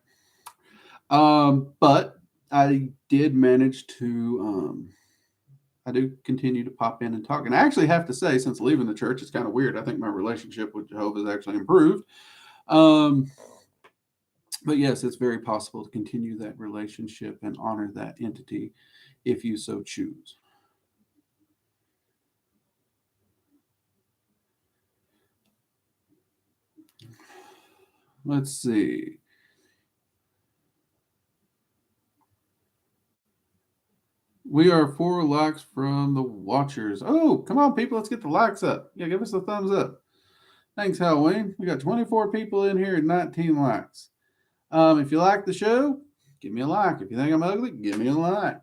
Speaker 1: But I did manage to. I do continue to pop in and talk, and I actually have to say, since leaving the church, it's kind of weird. I think my relationship with Jehovah has actually improved. But yes, it's very possible to continue that relationship and honor that entity if you so choose. Let's see. We are 4 likes from the watchers. Oh, come on, people. Let's get the likes up. Yeah, give us a thumbs up. Thanks, Halloween. We got 24 people in here and 19 likes. If you like the show, give me a like. If you think I'm ugly, give me a like.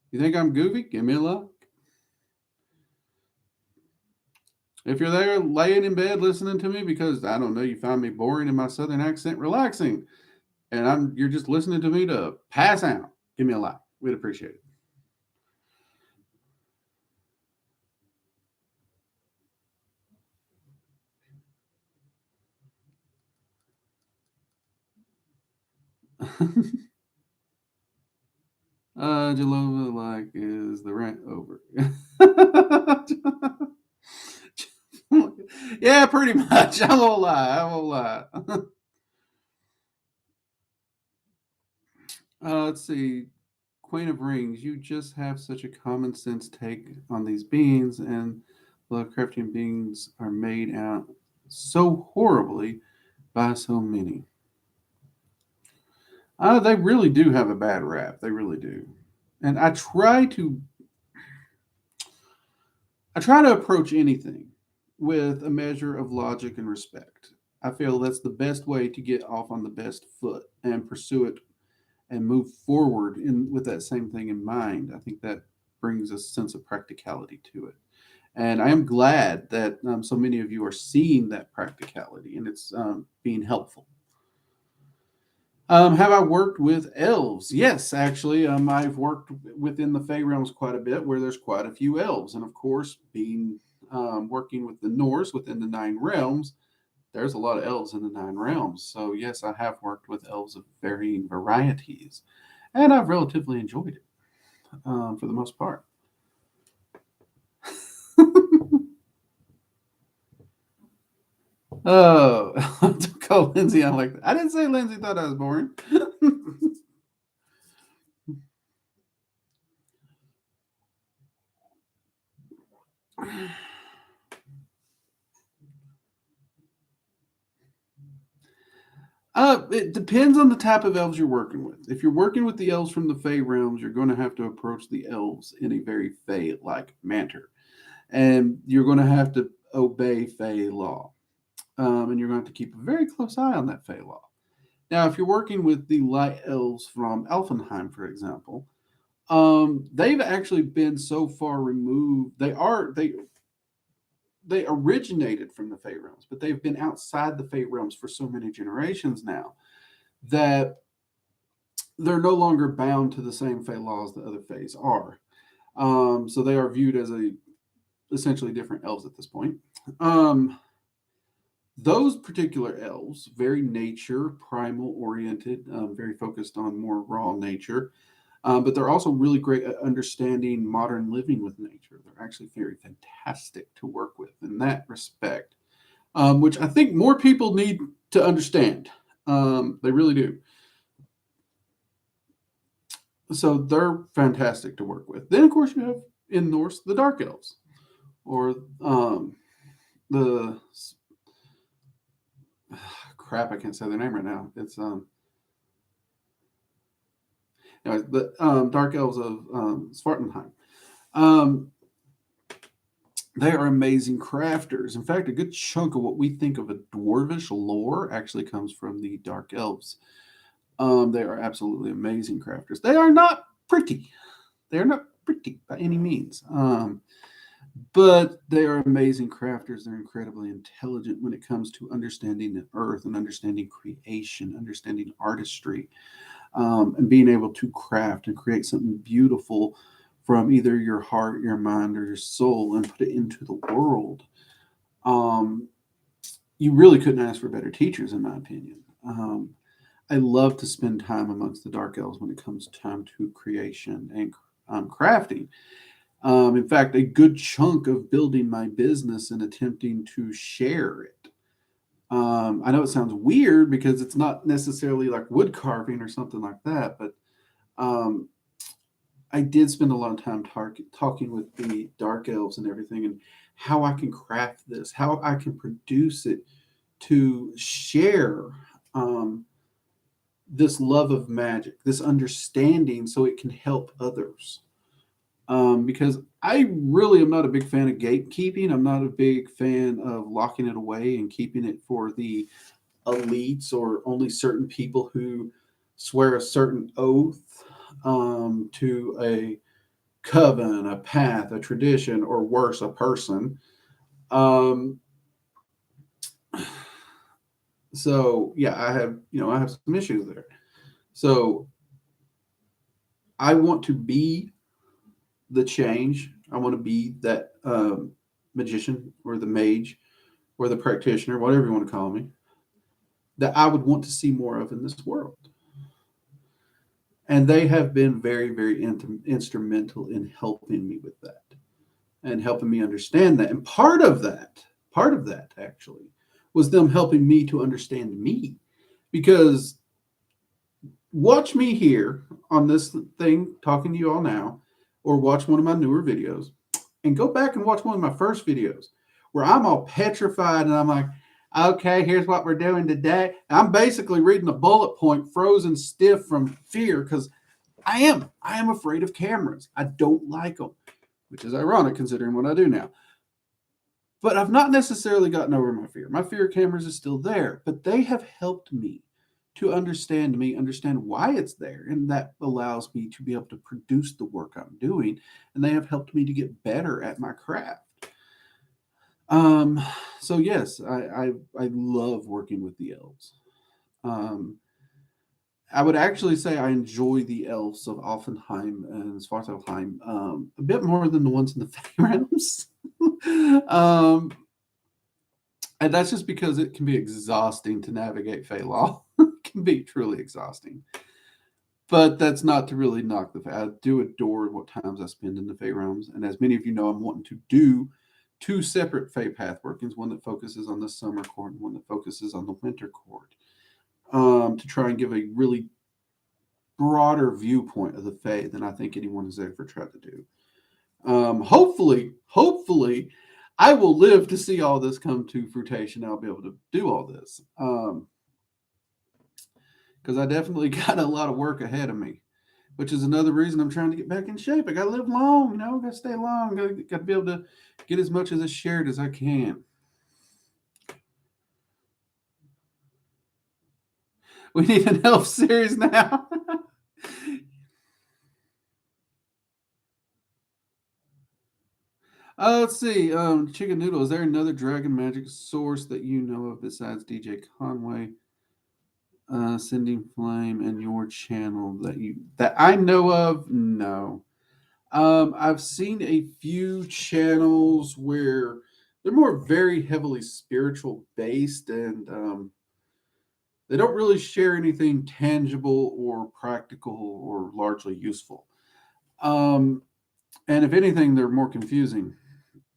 Speaker 1: If you think I'm goofy, give me a like. If you're there laying in bed listening to me because, I don't know, you find me boring in my southern accent relaxing, and you're just listening to me to pass out, give me a like. We'd appreciate it. Jalova like is the rent over? Yeah, pretty much. I won't lie. I won't lie. Let's see. Queen of Rings, you just have such a common sense take on these beings, and Lovecraftian beings are made out so horribly by so many. They really do have a bad rap. They really do. And I try to approach anything with a measure of logic and respect. I feel that's the best way to get off on the best foot and pursue it and move forward with that same thing in mind. I think that brings a sense of practicality to it. And I am glad that so many of you are seeing that practicality and it's being helpful. Have I worked with elves? Yes, actually. I've worked within the Fey realms quite a bit, where there's quite a few elves, and of course, being working with the Norse within the 9 realms, there's a lot of elves in the 9 realms. So yes, I have worked with elves of varying varieties, and I've relatively enjoyed it for the most part. Oh, don't call Lindsay out like that. I didn't say Lindsay thought I was boring. It depends on the type of elves you're working with. If you're working with the elves from the Fey realms, you're going to have to approach the elves in a very Fey-like manner, and you're going to have to obey Fey law, and you're going to have to keep a very close eye on that Fey law. Now, if you're working with the light elves from Elfenheim, for example, they've actually been so far removed. They originated from the Fey realms, but they've been outside the Fey realms for so many generations now that they're no longer bound to the same Fey laws that other Fays are. So they are viewed as essentially different elves at this point. Those particular elves, very nature, primal oriented, very focused on more raw nature, but they're also really great at understanding modern living with nature. They're actually very fantastic to work with in that respect, which I think more people need to understand. They really do. So they're fantastic to work with. Then, of course, you have in Norse the Dark Elves, or the crap. I can't say their name right now. It's anyway, the Dark Elves of Svartenheim. Um, they are amazing crafters. In fact, a good chunk of what we think of a dwarvish lore actually comes from the dark elves. They are absolutely amazing crafters. They are not pretty. They are not pretty by any means. But they are amazing crafters. They're incredibly intelligent when it comes to understanding the earth and understanding creation, understanding artistry, and being able to craft and create something beautiful from either your heart, your mind, or your soul and put it into the world. Um, you really couldn't ask for better teachers, in my opinion. I love to spend time amongst the dark elves when it comes time to creation and crafting. In fact, a good chunk of building my business and attempting to share it. I know it sounds weird because it's not necessarily like wood carving or something like that, but um, I did spend a lot of time talking with the dark elves and everything, and how I can craft this, how I can produce it to share um, this love of magic, this understanding, so it can help others. Because I really am not a big fan of gatekeeping. I'm not a big fan of locking it away and keeping it for the elites or only certain people who swear a certain oath to a coven, a path, a tradition, or worse, a person. Um, so yeah, I have some issues there. So I want to be the change. I want to be that magician or the mage or the practitioner, whatever you want to call me, that I would want to see more of in this world. And they have been very, very instrumental in helping me with that and helping me understand that. And part of that actually, was them helping me to understand me. Because watch me here on this thing talking to you all now, or watch one of my newer videos, and go back and watch one of my first videos where I'm all petrified and I'm like, okay, here's what we're doing today. I'm basically reading a bullet point, frozen stiff from fear, because I am afraid of cameras. I don't like them, which is ironic considering what I do now. But I've not necessarily gotten over my fear. My fear of cameras is still there, but they have helped me, understand why it's there, and that allows me to be able to produce the work I'm doing. And they have helped me to get better at my craft. Um, so yes, I love working with the elves. Um, I would actually say I enjoy the elves of Alfenheim and Svartalfheim a bit more than the ones in the Fey realms. um, and that's just because it can be exhausting to navigate Fey law. It can be truly exhausting. But that's not to really knock the Fey. I do adore what times I spend in the Fey realms, and as many of you know, I'm wanting to do two separate Fey path workings, one that focuses on the summer court and one that focuses on the winter court, to try and give a really broader viewpoint of the Fae than I think anyone has ever tried to do. Hopefully, I will live to see all this come to fruition. I'll be able to do all this, because I definitely got a lot of work ahead of me, which is another reason I'm trying to get back in shape. I got to live long, got to stay long, got to be able to get as much of this shared as I can. We need an elf series now. Let's see. Chicken Noodle, is there another Dragon Magic source that you know of besides DJ Conway, Sending Flame, and your channel that I know of? No. I've seen a few channels where they're more very heavily spiritual based, and they don't really share anything tangible or practical or largely useful. Um, and if anything, they're more confusing,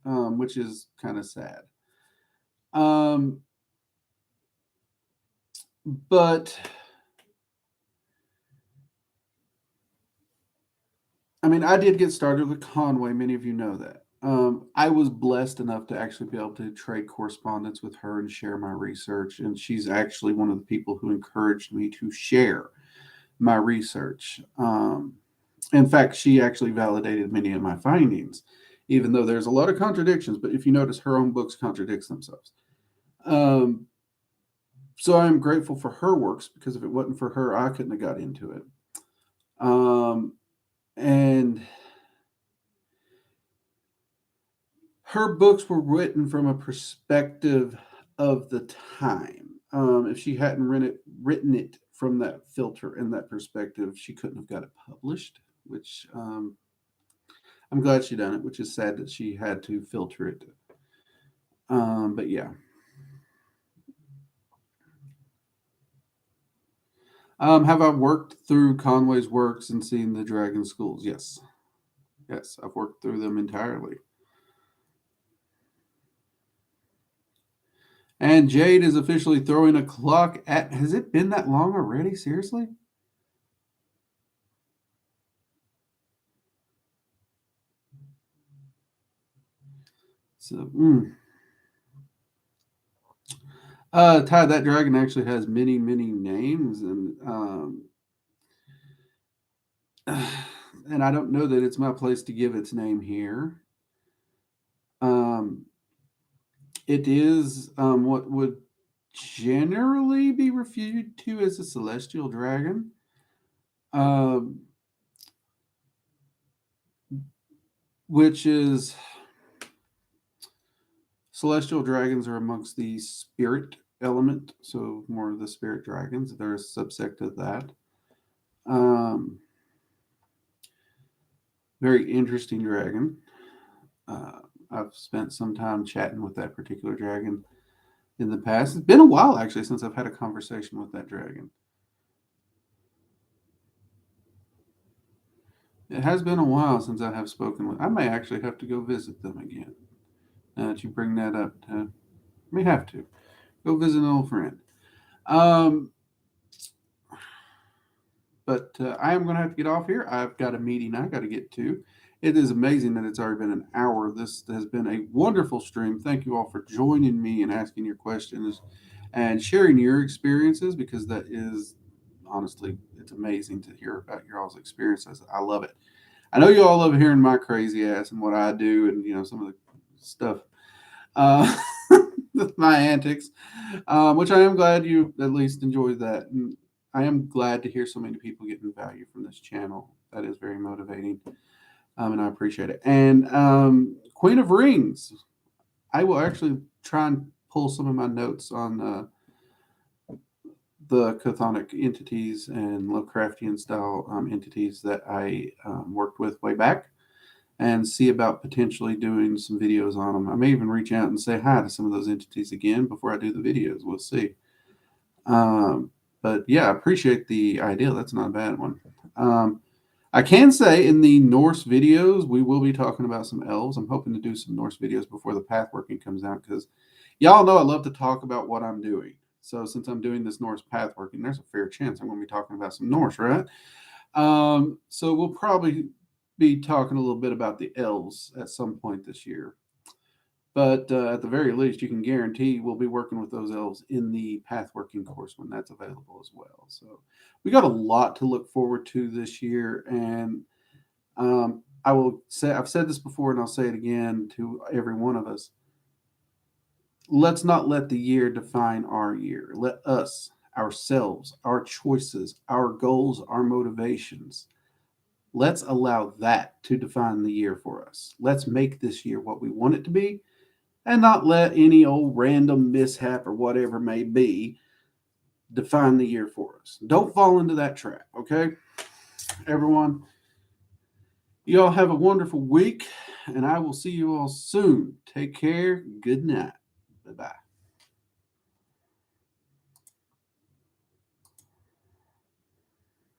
Speaker 1: which is kind of sad. Um, but I mean, I did get started with Conway. Many of you know that. I was blessed enough to actually be able to trade correspondence with her and share my research. And she's actually one of the people who encouraged me to share my research. In fact, she actually validated many of my findings, even though there's a lot of contradictions. But if you notice, her own books contradicts themselves. Um, so I'm grateful for her works, because if it wasn't for her, I couldn't have got into it. And her books were written from a perspective of the time. If she hadn't written it from that filter and that perspective, she couldn't have got it published, which I'm glad she done it, which is sad that she had to filter it. But yeah. Have I worked through Conway's works and seen the Dragon Schools? Yes. Yes, I've worked through them entirely. And Jade is officially throwing a clock at. Has it been that long already? Seriously? So, Ty, that dragon actually has many, many names, and I don't know that it's my place to give its name here. It is what would generally be referred to as a celestial dragon. Um, which is celestial dragons are amongst the spirit element, so more of the spirit dragons. They're a subsect of that. Very interesting dragon. I've spent some time chatting with that particular dragon in the past. It's been a while actually since I've had a conversation with that dragon. It has been a while since I have spoken with. I may actually have to go visit them again. Now that you bring that up, may have to go visit an old friend. Um, but I am going to have to get off here. I've got a meeting I got to get to. It is amazing that it's already been an hour. This has been a wonderful stream. Thank you all for joining me and asking your questions and sharing your experiences, because that is honestly, it's amazing to hear about your all's experiences. I love it. I know you all love hearing my crazy ass and what I do, and some of the stuff, uh, my antics, which I am glad you at least enjoyed that. And I am glad to hear so many people getting value from this channel. That is very motivating, and I appreciate it. And Queen of Rings, I will actually try and pull some of my notes on the chthonic entities and Lovecraftian style entities that I worked with way back, and see about potentially doing some videos on them. I may even reach out and say hi to some of those entities again before I do the videos. We'll see. But yeah, I appreciate the idea. That's not a bad one. I can say in the Norse videos, we will be talking about some elves. I'm hoping to do some Norse videos before the pathworking comes out, because y'all know I love to talk about what I'm doing. So since I'm doing this Norse pathworking, there's a fair chance I'm going to be talking about some Norse, right? So we'll probably be talking a little bit about the elves at some point this year. But at the very least, you can guarantee we'll be working with those elves in the pathworking course when that's available as well. So we got a lot to look forward to this year. And I will say, I've said this before and I'll say it again to every one of us. Let's not let the year define our year. Let us, ourselves, our choices, our goals, our motivations, let's allow that to define the year for us. Let's make this year what we want it to be, and not let any old random mishap or whatever may be define the year for us. Don't fall into that trap, okay? Everyone, you all have a wonderful week, and I will see you all soon. Take care. Good night. Bye bye.